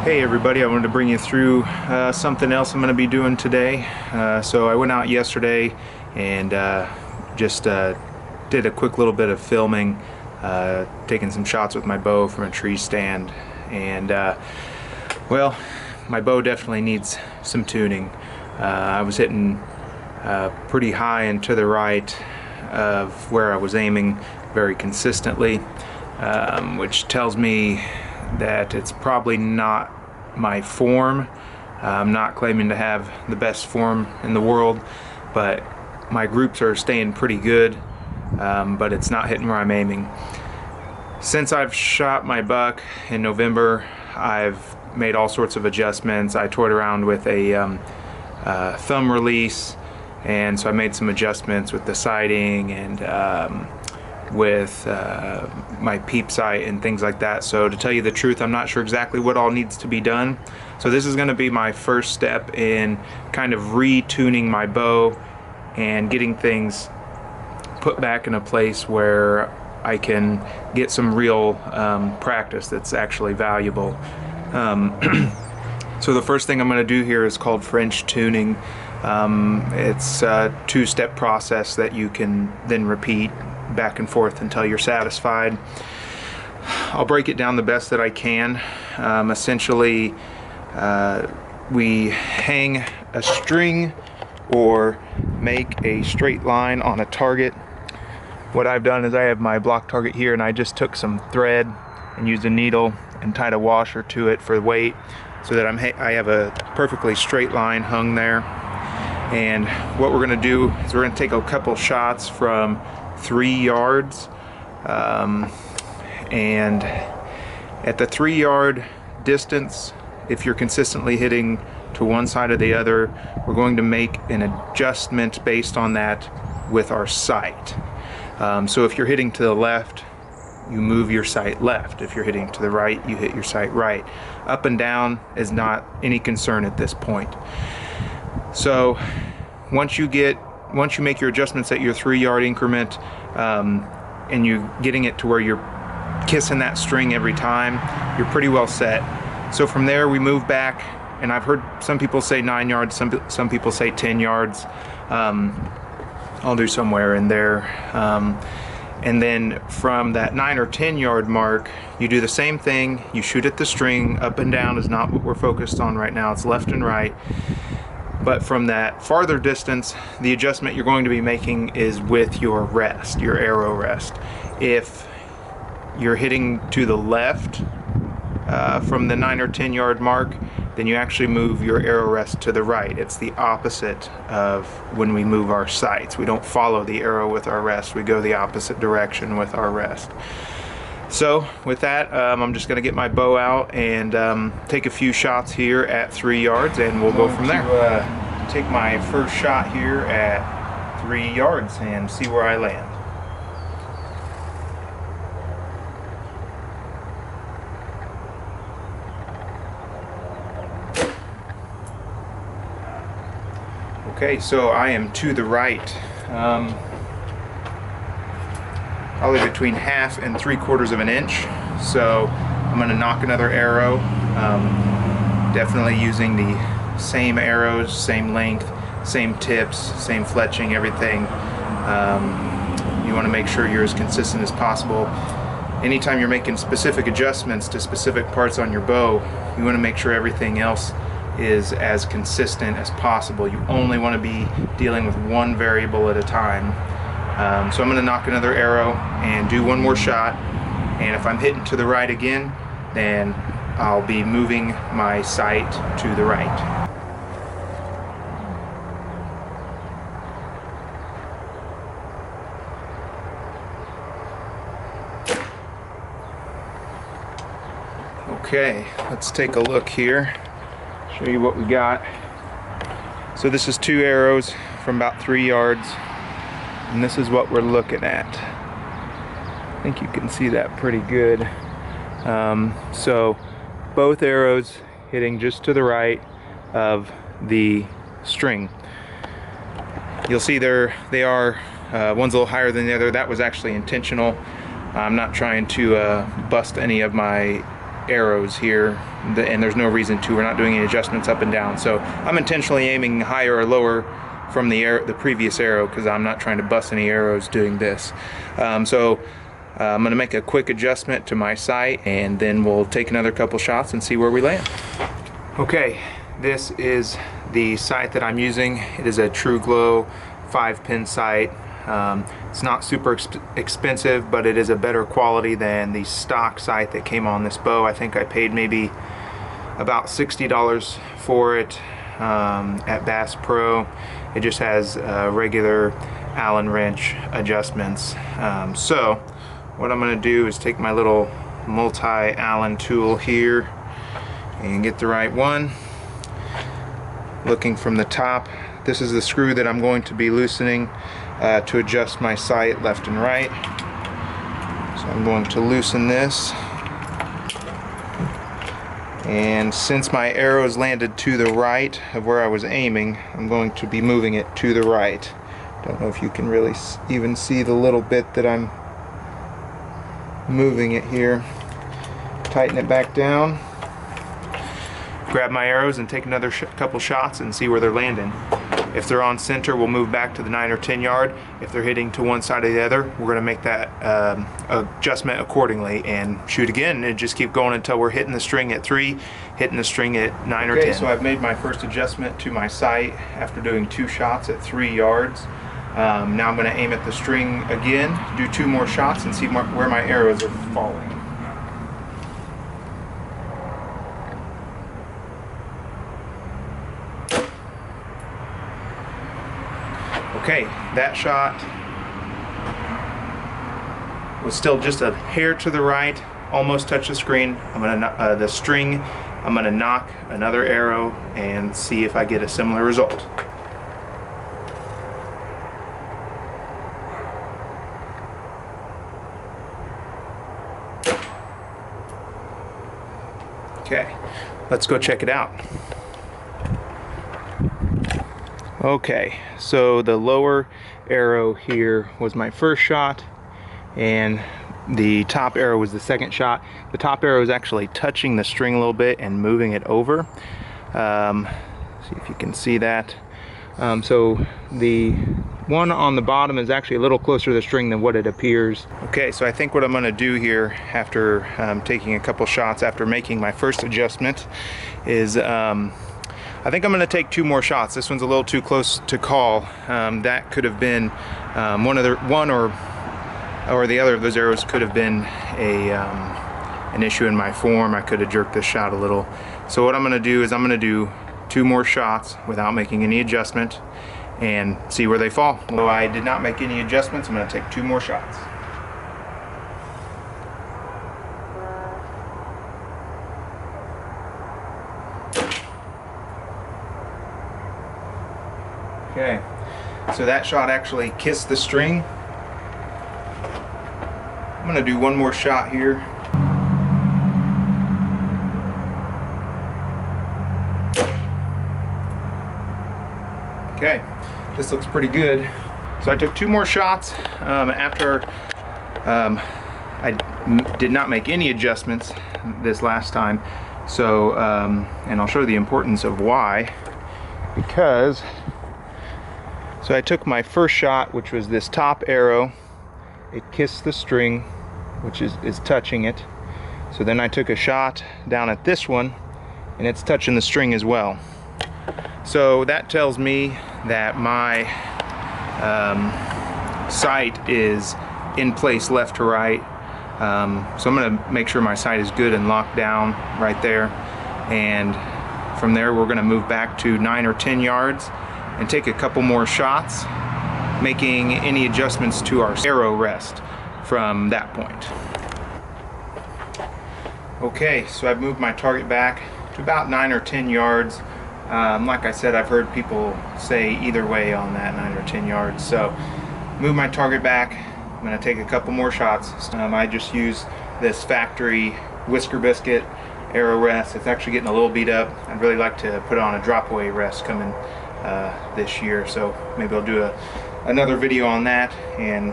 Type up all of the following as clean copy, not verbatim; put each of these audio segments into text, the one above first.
Hey everybody, I wanted to bring you through something else I'm going to be doing today. So I went out yesterday and just did a quick little bit of filming, taking some shots with my bow from a tree stand, and well, my bow definitely needs some tuning. I was hitting pretty high and to the right of where I was aiming very consistently, which tells me that it's probably not my form. I'm not claiming to have the best form in the world, but my groups are staying pretty good, but it's not hitting where I'm aiming. Since I've shot my buck in November, I've made all sorts of adjustments. I toyed around with a thumb release, and so I made some adjustments with the sighting and with my peep sight and things like that. So to tell you the truth, I'm not sure exactly what all needs to be done. So this is going to be my first step in kind of retuning my bow and getting things put back in a place where I can get some real practice that's actually valuable. So the first thing I'm going to do here is called French tuning. It's a two-step process that you can then repeat back and forth until you're satisfied. I'll break it down the best that I can. Essentially, we hang a string or make a straight line on a target. What I've done is I have my block target here, and I just took some thread and used a needle and tied a washer to it for weight, so that I have a perfectly straight line hung there. And what we're going to do is we're going to take a couple shots from 3 yards, and at the 3 yard distance, if you're consistently hitting to one side or the other, we're going to make an adjustment based on that with our sight. So if you're hitting to the left, you move your sight left. If you're hitting to the right, you hit your sight right. Up and down is not any concern at this point. So once you make your adjustments at your 3 yard increment, and you're getting it to where you're kissing that string every time, you're pretty well set. So from there we move back, and I've heard some people say 9 yards, some people say 10 yards. I'll do somewhere in there. And then from that 9 or 10 yard mark, you do the same thing. You shoot at the string. Up and down is not what we're focused on right now. It's left and right. But from that farther distance, the adjustment you're going to be making is with your rest, your arrow rest. If you're hitting to the left from the 9 or 10 yard mark, then you actually move your arrow rest to the right. It's the opposite of when we move our sights. We don't follow the arrow with our rest. We go the opposite direction with our rest. So with that, I'm just going to get my bow out and take a few shots here at 3 yards, and we'll go from there. Take my first shot here at 3 yards and see where I land. Okay, so I am to the right. Probably between 1/2 and 3/4 of an inch. So I'm going to knock another arrow, definitely using the same arrows, same length, same tips, same fletching, everything. You want to make sure you're as consistent as possible. Anytime you're making specific adjustments to specific parts on your bow, you want to make sure everything else is as consistent as possible. You only want to be dealing with one variable at a time. So I'm going to knock another arrow and do one more shot, and if I'm hitting to the right again, then I'll be moving my sight to the right. Okay, let's take a look here, show you what we got. So this is 2 arrows from about 3 yards. And this is what we're looking at. I think you can see that pretty good. So both arrows hitting just to the right of the string. You'll see they are one's a little higher than the other. That was actually intentional. I'm not trying to bust any of my arrows here, and there's no reason to. We're not doing any adjustments up and down. So I'm intentionally aiming higher or lower from the previous arrow because I'm not trying to bust any arrows doing this. I'm going to make a quick adjustment to my sight, and then we'll take another couple shots and see where we land. Okay, this is the sight that I'm using. It is a True Glow 5-pin sight. It's not super expensive, but it is a better quality than the stock sight that came on this bow. I think I paid maybe about $60 for it at Bass Pro. It just has regular Allen wrench adjustments. So what I'm going to do is take my little multi-Allen tool here and get the right one. Looking from the top, this is the screw that I'm going to be loosening to adjust my sight left and right. So I'm going to loosen this, and since my arrows landed to the right of where I was aiming, I'm going to be moving it to the right. Don't know if you can really even see the little bit that I'm moving it here. Tighten it back down, grab my arrows and take another couple shots and see where they're landing. If they're on center, we'll move back to the 9 or 10 yard. If they're hitting to one side or the other, we're going to make that adjustment accordingly and shoot again, and just keep going until we're hitting the string at 3, hitting the string at 9 or 10. Okay, so I've made my first adjustment to my sight after doing 2 shots at 3 yards. Now I'm going to aim at the string again, do 2 more shots, and see where my arrows are falling. Okay, that shot was still just a hair to the right, almost touched the screen. The string. I'm gonna knock another arrow and see if I get a similar result. Okay, let's go check it out. Okay, so the lower arrow here was my first shot, and the top arrow was the second shot. The top arrow is actually touching the string a little bit and moving it over. See if you can see that. So the one on the bottom is actually a little closer to the string than what it appears. Okay, so I think what I'm going to do here after taking a couple shots after making my first adjustment is I think I'm going to take 2 more shots. This one's a little too close to call. That could have been one or the other of those arrows could have been an issue in my form. I could have jerked this shot a little. So what I'm going to do is I'm going to do 2 more shots without making any adjustment and see where they fall. Though I did not make any adjustments, I'm going to take 2 more shots. Okay, so that shot actually kissed the string. I'm going to do 1 more shot here. Okay, this looks pretty good. So I took 2 more shots after I did not make any adjustments this last time. So, and I'll show you the importance of why. Because so I took my first shot, which was this top arrow. It kissed the string, which is touching it. So then I took a shot down at this one, and it's touching the string as well. So that tells me that my sight is in place left to right. So I'm going to make sure my sight is good and locked down right there. And from there we're going to move back to 9 or 10 yards and take a couple more shots, making any adjustments to our arrow rest from that point. Okay, so I've moved my target back to about 9 or 10 yards. Like I said, I've heard people say either way on that, 9 or 10 yards. So move my target back. I'm going to take a couple more shots. I just use this factory Whisker Biscuit arrow rest. It's actually getting a little beat up. I'd really like to put on a drop away rest coming this year, so maybe I'll do another video on that and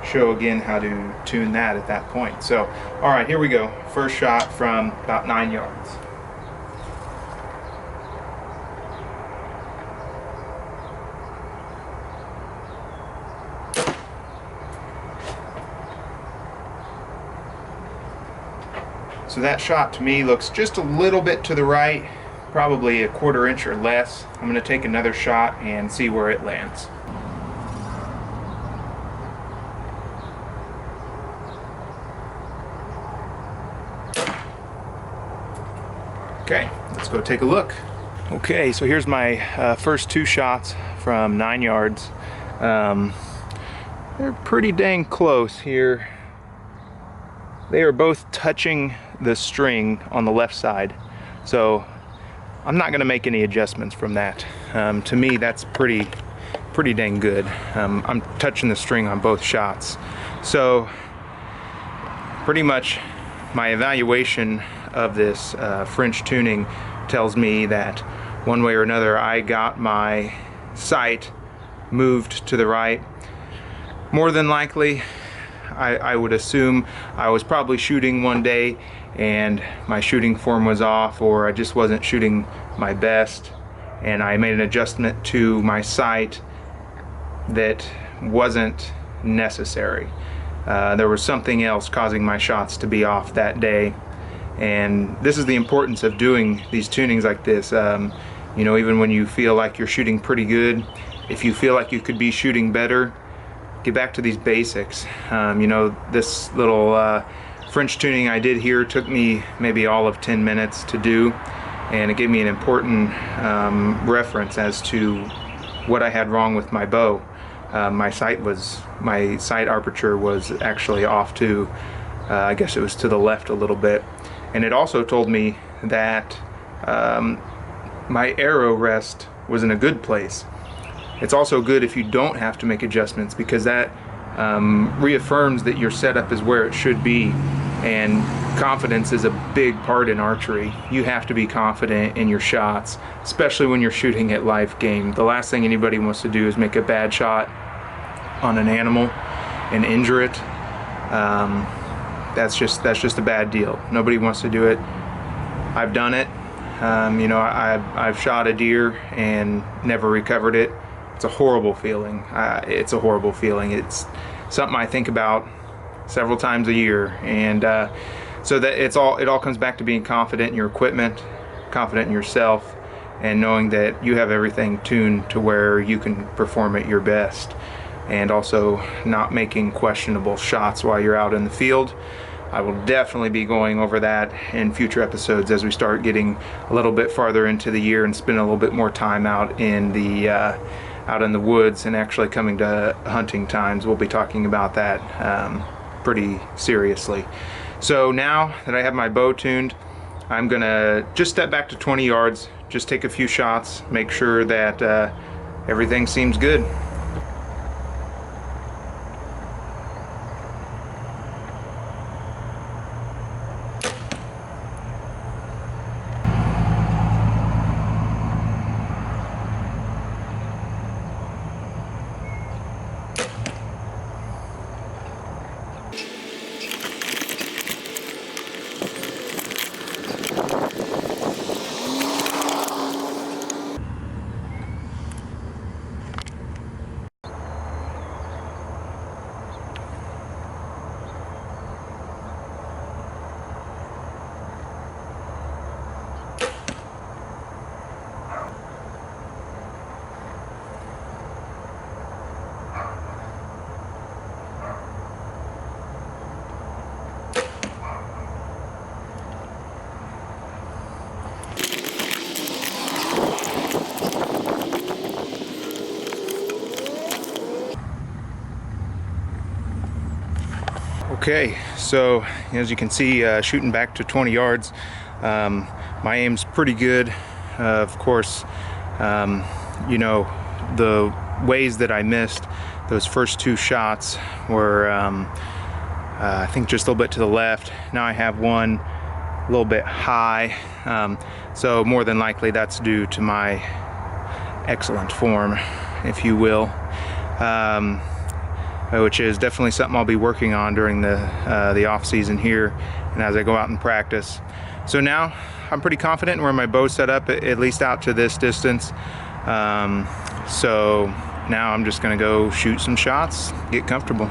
show again how to tune that at that point. So, all right, here we go. First shot from about 9 yards. So that shot to me looks just a little bit to the right, probably a 1/4 inch or less. I'm going to take another shot and see where it lands. Okay, let's go take a look. Okay, so here's my first 2 shots from 9 yards. They're pretty dang close here. They are both touching the string on the left side, so I'm not going to make any adjustments from that. To me, that's pretty dang good. I'm touching the string on both shots, so pretty much my evaluation of this French tuning tells me that one way or another I got my sight moved to the right. More than likely, I would assume I was probably shooting one day and my shooting form was off, or I just wasn't shooting my best, and I made an adjustment to my sight that wasn't necessary. There was something else causing my shots to be off that day, and this is the importance of doing these tunings like this. You know, even when you feel like you're shooting pretty good, if you feel like you could be shooting better, get back to these basics. You know, this little French tuning I did here took me maybe all of 10 minutes to do, and it gave me an important reference as to what I had wrong with my bow. My sight aperture was actually off to, I guess it was to the left a little bit, and it also told me that my arrow rest was in a good place. It's also good if you don't have to make adjustments, because that reaffirms that your setup is where it should be, and confidence is a big part in archery. You have to be confident in your shots, especially when you're shooting at live game. The last thing anybody wants to do is make a bad shot on an animal and injure it. That's just a bad deal. Nobody wants to do it. I've done it. You know, I've shot a deer and never recovered it. It's a horrible feeling. It's a horrible feeling. It's something I think about several times a year, and so that it all comes back to being confident in your equipment, confident in yourself, and knowing that you have everything tuned to where you can perform at your best, and also not making questionable shots while you're out in the field. I will definitely be going over that in future episodes as we start getting a little bit farther into the year and spending a little bit more time out in the woods and actually coming to hunting times. We'll be talking about that pretty seriously. So now that I have my bow tuned, I'm gonna just step back to 20 yards, just take a few shots, make sure that everything seems good. Okay, so as you can see, shooting back to 20 yards, my aim's pretty good. Of course, you know, the ways that I missed those first 2 shots were, I think, just a little bit to the left. Now I have one a little bit high, so more than likely that's due to my excellent form, if you will. which is definitely something I'll be working on during the off season here and as I go out and practice. So now I'm pretty confident in where my bow's set up, at least out to this distance. So now I'm just gonna go shoot some shots, get comfortable.